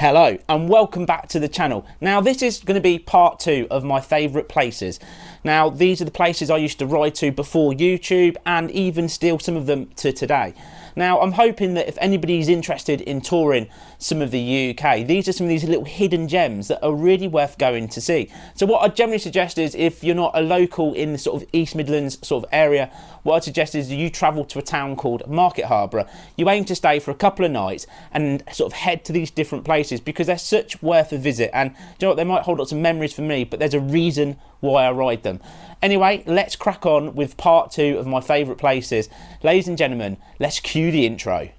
Hello and welcome back to the channel. Now this is going to be part 2 of my favourite places. Now these are the places I used to ride to before YouTube and even still some of them to today. Now I'm hoping that if anybody's interested in touring some of the UK, these are some of these little hidden gems that are really worth going to see. So what I generally suggest is, if you're not a local in the sort of East Midlands sort of area, what I'd suggest is you travel to a town called Harborough. You aim to stay for a couple of nights and sort of head to these different places because they're such worth a visit, and you know what, they might hold lots of memories for me, but there's a reason why I ride them. Anyway, let's crack on with part 2 of my favourite places. Ladies and gentlemen, let's cue the intro.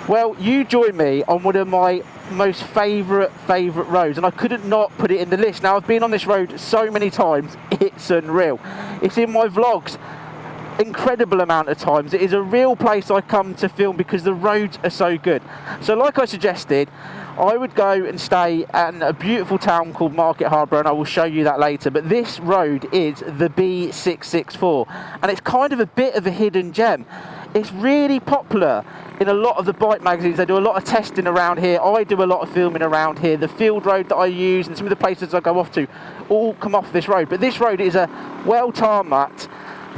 Well, you join me on one of my most favourite roads, and I couldn't not put it in the list. Now, I've been on this road so many times, it's unreal. It's in my vlogs incredible amount of times. It is a real place I come to film because the roads are so good. So like I suggested, I would go and stay at a beautiful town called Harborough, and I will show you that later. But this road is the B664, and it's kind of a bit of a hidden gem. It's really popular in a lot of the bike magazines. They do a lot of testing around here. I do a lot of filming around here. The field road that I use and some of the places I go off to all come off this road. But this road is a well tarmacked,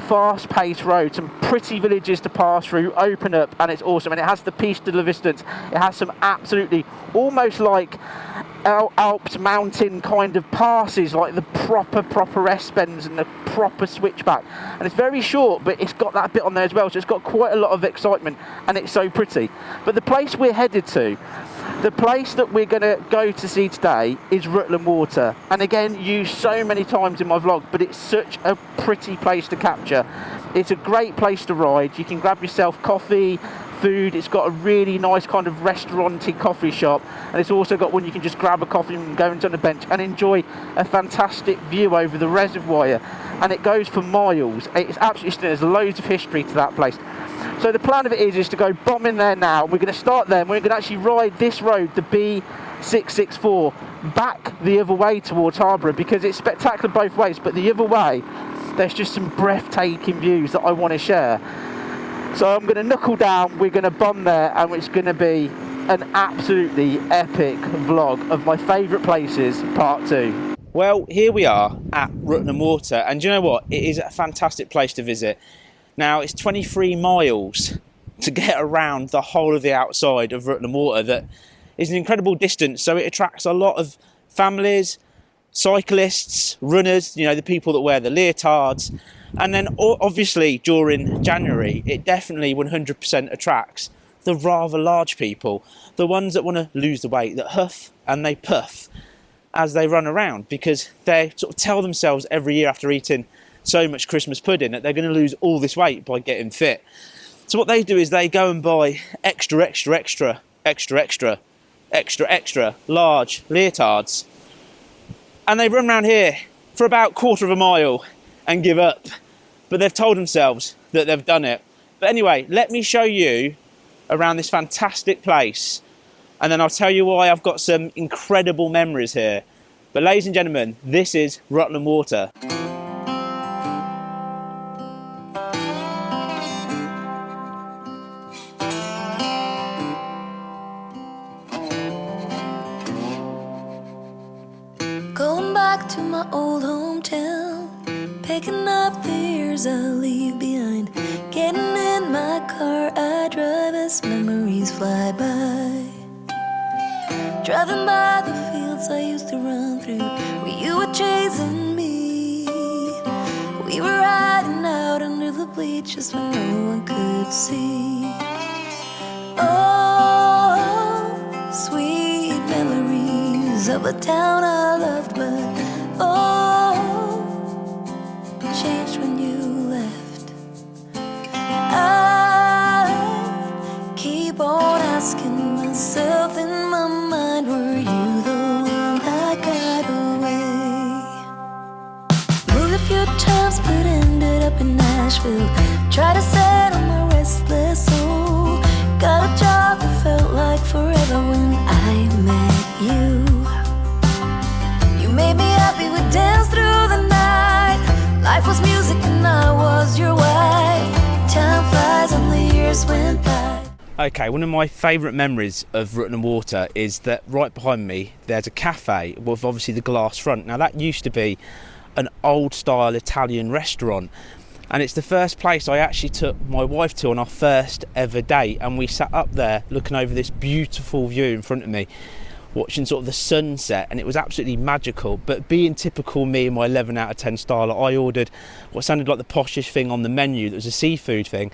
fast-paced road, some pretty villages to pass through, open up, and it's awesome. And it has the piste de resistance. It has some absolutely almost like Alps mountain kind of passes, like the proper S-bends and the proper switchback. And it's very short, but it's got that bit on there as well, so it's got quite a lot of excitement, and it's so pretty. But the place we're headed to, the place that we're going to go to see today, is Rutland Water. And again, used so many times in my vlog, but it's such a pretty place to capture. It's a great place to ride. You can grab yourself coffee, food. It's got a really nice kind of restauranty coffee shop, and it's also got one you can just grab a coffee and go into on a bench and enjoy a fantastic view over the reservoir. And it goes for miles. It's absolutely stunning. There's loads of history to that place. So the plan of it is to go bombing there now. We're going to start there, and we're going to actually ride this road, the B664, back the other way towards Harborough, because it's spectacular both ways, but the other way there's just some breathtaking views that I want to share. So I'm going to knuckle down, we're going to bomb there, and it's going to be an absolutely epic vlog of my favourite places, part 2. Well, here we are at Rutland Water, and you know what? It is a fantastic place to visit. Now, it's 23 miles to get around the whole of the outside of Rutland Water. That is an incredible distance, so it attracts a lot of families, cyclists, runners, you know, the people that wear the leotards. And then obviously during January, it definitely 100% attracts the rather large people, the ones that want to lose the weight, that huff and they puff as they run around, because they sort of tell themselves every year after eating so much Christmas pudding that they're going to lose all this weight by getting fit. So what they do is they go and buy extra large leotards, and they run around here for about quarter of a mile and give up. But they've told themselves that they've done it. But anyway, let me show you around this fantastic place, and then I'll tell you why I've got some incredible memories here. But ladies and gentlemen, this is Rutland Water. Going back to my old hometown, picking up the years I leave behind. Getting in my car, I drive as memories fly by. Driving by the fields I used to run through, where you were chasing me. We were riding out under the bleachers when no one could see. Oh, sweet memories of a town I loved, but oh, changed when you left. I keep on asking myself in my mind, were you the one that got away? Moved a few times but ended up in Nashville. Tried to settle my restless soul. Got a job that felt like forever when I met you. You made me happy, we danced through the night. Life was music and I was your wife. Time flies and the years went by. Okay, one of my favourite memories of Rutland Water is that right behind me there's a cafe with obviously the glass front. Now that used to be an old style Italian restaurant, and it's the first place I actually took my wife to on our first ever date, and we sat up there looking over this beautiful view in front of me, watching sort of the sunset, and it was absolutely magical. But being typical me in my 11 out of 10 style, I ordered what sounded like the poshest thing on the menu. That was a seafood thing,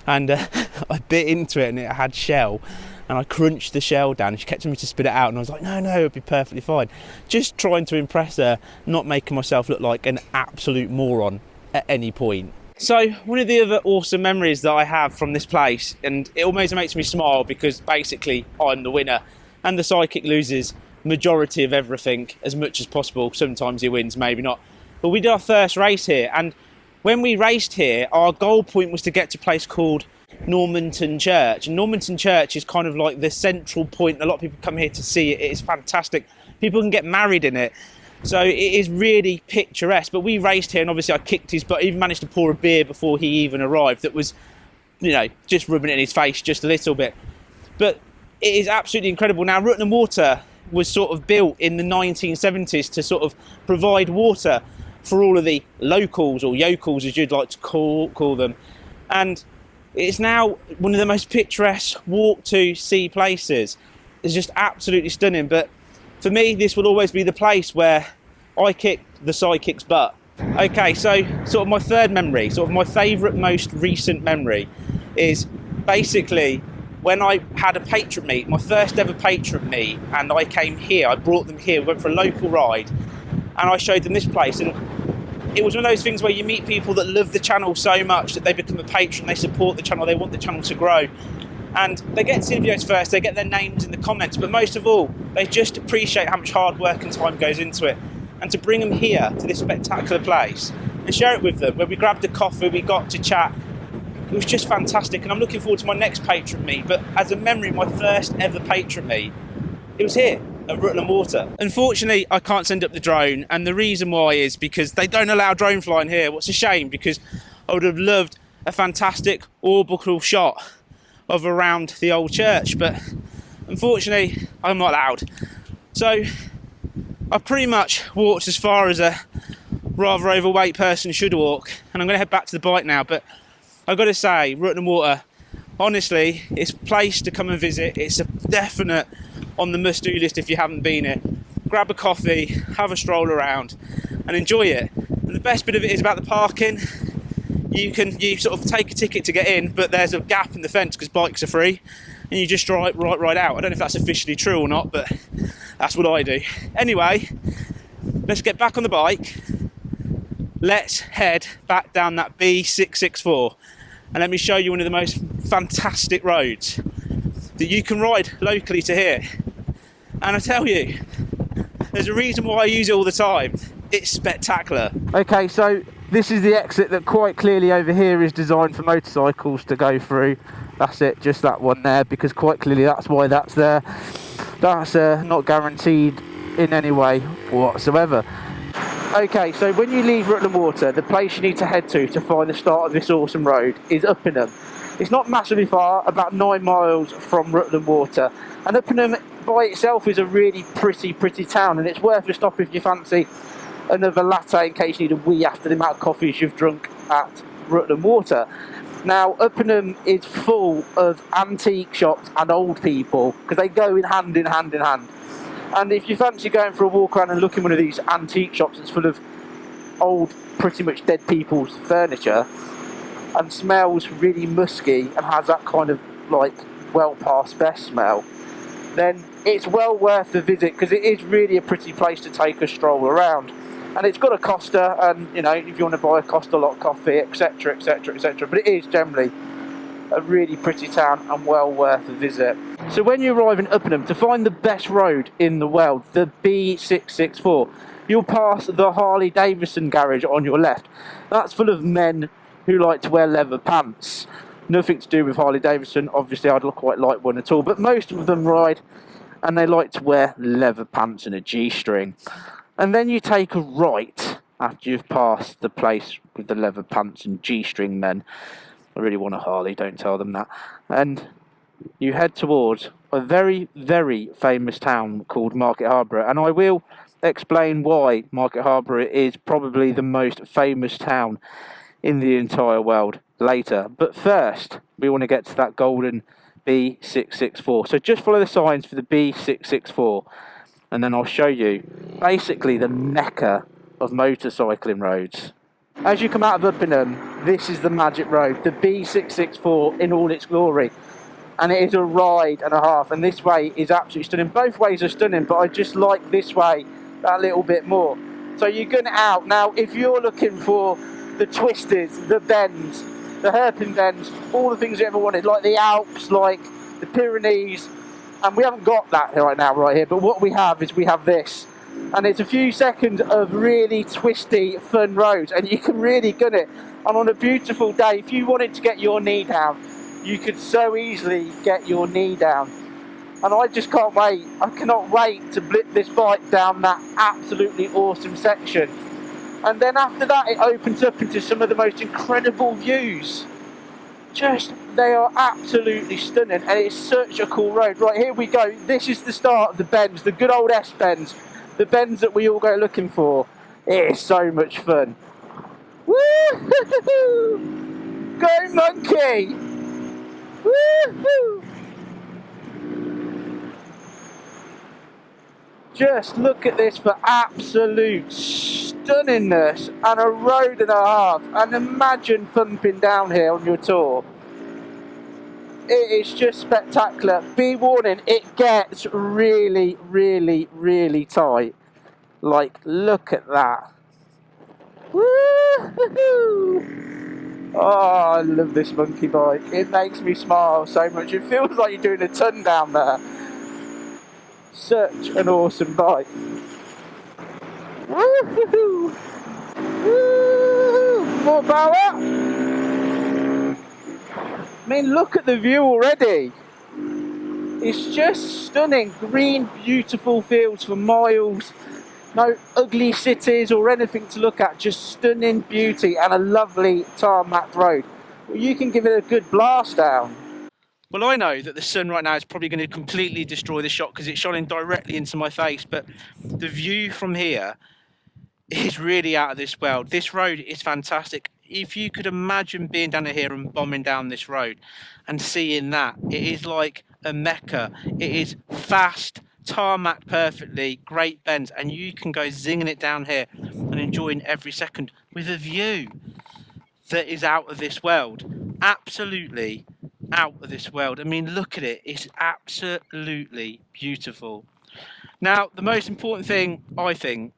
and I bit into it and it had shell, and I crunched the shell down and she kept telling me to spit it out, and I was like, no, it'll be perfectly fine. Just trying to impress her, not making myself look like an absolute moron at any point. So one of the other awesome memories that I have from this place, and it almost makes me smile because basically I'm the winner and the sidekick loses majority of everything as much as possible. Sometimes he wins, maybe not. But we did our first race here, and when we raced here, our goal point was to get to a place called Normanton Church. And Normanton Church is kind of like the central point. A lot of people come here to see it. It is fantastic. People can get married in it. So it is really picturesque. But we raced here, and obviously I kicked his butt. I even managed to pour a beer before he even arrived that was, you know, just rubbing it in his face just a little bit. But it is absolutely incredible. Now, Rutland Water was sort of built in the 1970s to sort of provide water for all of the locals, or yokels as you'd like to call them. And it's now one of the most picturesque walk to see places. It's just absolutely stunning. But for me, this will always be the place where I kick the sidekick's butt. Okay, so sort of my third memory, sort of my favourite, most recent memory is basically when I had a patron meet, my first ever patron meet, and I came here, I brought them here, we went for a local ride, and I showed them this place. And it was one of those things where you meet people that love the channel so much that they become a patron, they support the channel, they want the channel to grow. And they get to see the videos first, they get their names in the comments, but most of all, they just appreciate how much hard work and time goes into it. And to bring them here to this spectacular place and share it with them, where we grabbed a coffee, we got to chat, it was just fantastic. And I'm looking forward to my next patron meet. But as a memory, my first ever patron meet, it was here at Rutland Water. Unfortunately, I can't send up the drone, and the reason why is because they don't allow drone flying here. What's a shame, because I would have loved a fantastic orbital shot of around the old church, but unfortunately I'm not allowed. So I pretty much walked as far as a rather overweight person should walk, and I'm going to head back to the bike now. But I've got to say, Rutland Water, honestly, it's a place to come and visit. It's a definite on the must-do list if you haven't been here. Grab a coffee, have a stroll around and enjoy it. And the best bit of it is about the parking. You sort of take a ticket to get in, but there's a gap in the fence because bikes are free, and you just drive right out. I don't know if that's officially true or not, but that's what I do. Anyway, let's get back on the bike. Let's head back down that B664, and let me show you one of the most fantastic roads that you can ride locally to here. And I tell you, there's a reason why I use it all the time. It's spectacular. Okay, so this is the exit that quite clearly over here is designed for motorcycles to go through. That's it, just that one there, because quite clearly that's why that's there. That's not guaranteed in any way whatsoever. Okay, so when you leave Rutland Water, the place you need to head to find the start of this awesome road is Uppingham. It's not massively far, about 9 miles from Rutland Water. And Uppingham by itself is a really pretty town, and it's worth a stop if you fancy another latte in case you need a wee after the amount of coffees you've drunk at Rutland Water. Now, Uppingham is full of antique shops and old people, because they go in hand in hand in hand. And if you fancy going for a walk around and looking at one of these antique shops that's full of old, pretty much dead people's furniture, and smells really musky and has that kind of like well past best smell, then it's well worth the visit, because it is really a pretty place to take a stroll around. And it's got a Costa, and you know, if you want to buy a Costa lot coffee, etc, etc, etc, but it is generally a really pretty town and well worth a visit. So when you arrive in Uppingham, to find the best road in the world, the B664, you'll pass the Harley Davidson garage on your left. That's full of men who like to wear leather pants. Nothing to do with Harley Davidson, obviously I'd not quite like one at all, but most of them ride and they like to wear leather pants and a G-string. And then you take a right after you've passed the place with the leather pants and G-string men. I really want a Harley, don't tell them that. And you head towards a very, very famous town called Market Harborough. And I will explain why Market Harborough is probably the most famous town in the entire world later. But first, we want to get to that golden B664. So just follow the signs for the B664. And then I'll show you basically the mecca of motorcycling roads. As you come out of Uppingham, this is the magic road, the B664 in all its glory. And it is a ride and a half, and this way is absolutely stunning. Both ways are stunning, but I just like this way that little bit more. So you gun it out. Now, if you're looking for the twisters, the bends, the hairpin bends, all the things you ever wanted, like the Alps, like the Pyrenees, and we haven't got that right now, right here, but what we have is we have this. And it's a few seconds of really twisty, fun roads, and you can really gun it. And on a beautiful day, if you wanted to get your knee down, you could so easily get your knee down. And I just can't wait. I cannot wait to blip this bike down that absolutely awesome section. And then after that, it opens up into some of the most incredible views. They are absolutely stunning, and it's such a cool road. Right, here we go. This is the start of the bends, the good old S-bends. The bends that we all go looking for. It is so much fun. Woo-hoo-hoo-hoo! Go monkey! Woo-hoo! Just look at this for absolute stunningness, and a road and a half. And imagine thumping down here on your tour. It is just spectacular. Be warning, it gets really, really, really tight. Like, look at that. Woo-hoo-hoo! Oh, I love this monkey bike. It makes me smile so much. It feels like you're doing a ton down there. Such an awesome bike. Woo-hoo-hoo! Woo-hoo! More power! I mean, look at the view already. It's just stunning. Green, beautiful fields for miles. No ugly cities or anything to look at. Just stunning beauty and a lovely tarmac road. Well, you can give it a good blast down. Well, I know that the sun right now is probably going to completely destroy the shot because it's shining directly into my face. But the view from here is really out of this world. This road is fantastic. If you could imagine being down here and bombing down this road and seeing that, it is like a mecca. It is fast, tarmac perfectly, great bends, and you can go zinging it down here and enjoying every second with a view that is out of this world. Absolutely out of this world. I mean, look at it. It's absolutely beautiful. Now, the most important thing, I think,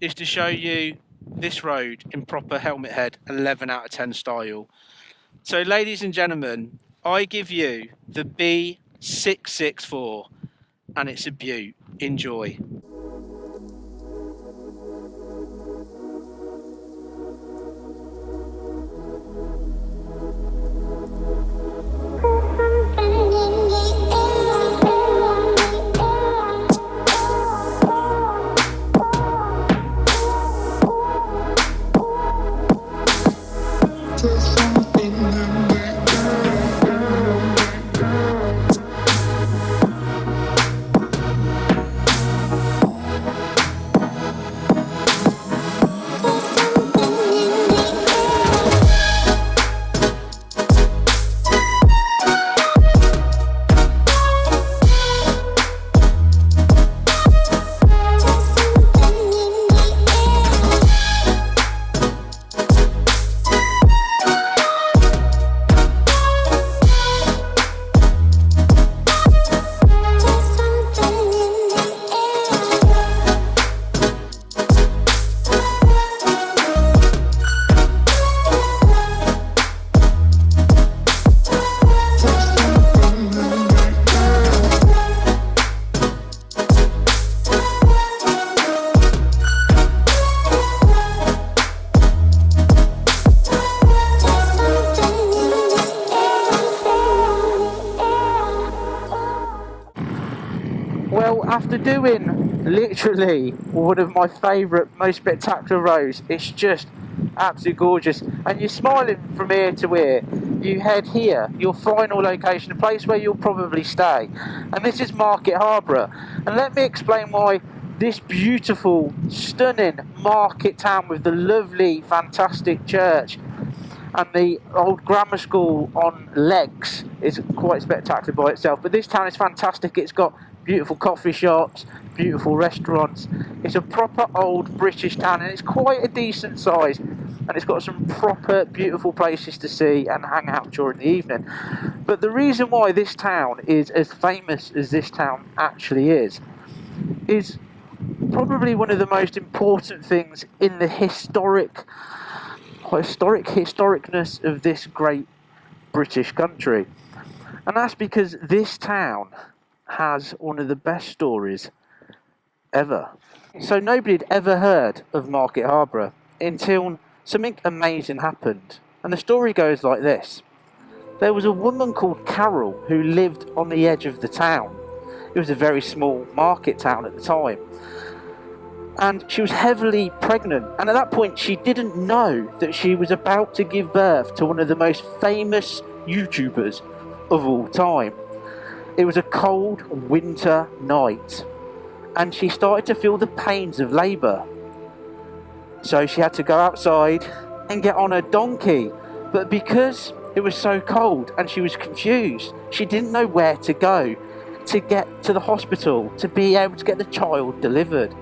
is to show you this road in proper helmet head 11 out of 10 style. So ladies and gentlemen, I give you the B664 and it's a beaut. Enjoy. after doing literally one of my favourite, most spectacular rows, it's just absolutely gorgeous. And you're smiling from ear to ear. You head here, your final location, a place where you'll probably stay. And this is Market Harborough. And let me explain why this beautiful, stunning market town with the lovely, fantastic church and the old grammar school on legs is quite spectacular by itself. But this town is fantastic. It's got beautiful coffee shops, beautiful restaurants. It's a proper old British town, and it's quite a decent size, and it's got some proper beautiful places to see and hang out during the evening. But the reason why this town is as famous as this town actually is probably one of the most important things in the historicness of this great British country. And that's because this town has one of the best stories ever. So nobody had ever heard of Market Harborough until something amazing happened. And the story goes like this. There was a woman called Carol who lived on the edge of the town. It was a very small market town at the time. And she was heavily pregnant, and at that point she didn't know that she was about to give birth to one of the most famous YouTubers of all time. It was a cold winter night, and she started to feel the pains of labour. So she had to go outside and get on a donkey, but because it was so cold and she was confused, she didn't know where to go to get to the hospital to be able to get the child delivered.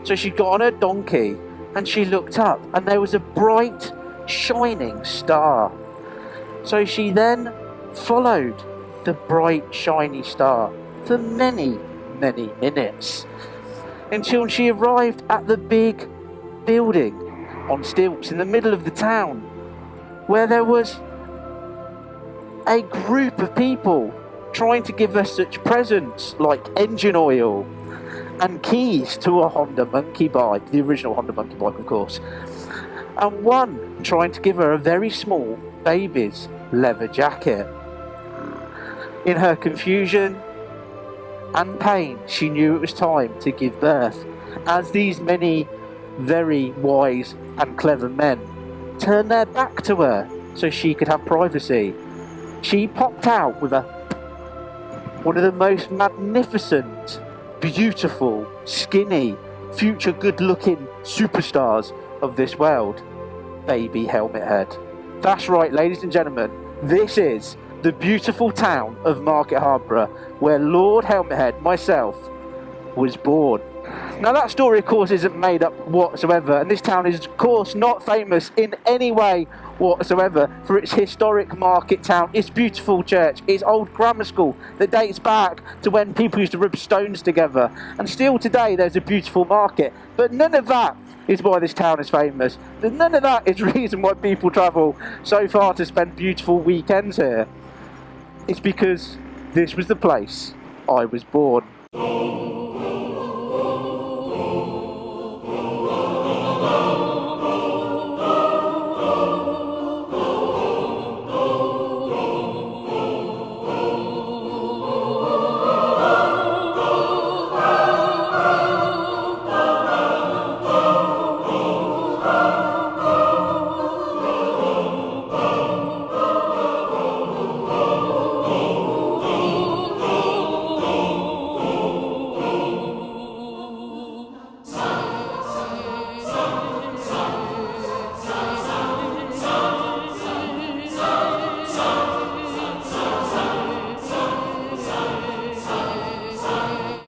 So she got on her donkey and she looked up, and there was a bright, shining star. So she then followed the bright, shiny star for many, many minutes until she arrived at the big building on stilts in the middle of the town, where there was a group of people trying to give her such presents like engine oil and keys to a Honda Monkey bike, the original Honda Monkey bike, of course, and one trying to give her a very small baby's leather jacket. In her confusion and pain, she knew it was time to give birth, as these many very wise and clever men turned their back to her so she could have privacy. She popped out with one of the most magnificent, beautiful, skinny, future good-looking superstars of this world, baby Helmet Head. That's right, ladies and gentlemen, this is the beautiful town of Market Harborough, where Lord Helmet Head, myself, was born. Now that story, of course, isn't made up whatsoever, and this town is, of course, not famous in any way whatsoever for its historic market town, its beautiful church, its old grammar school that dates back to when people used to rub stones together, and still today there's a beautiful market. But none of that is why this town is famous. None of that is the reason why people travel so far to spend beautiful weekends here. It's because this was the place I was born.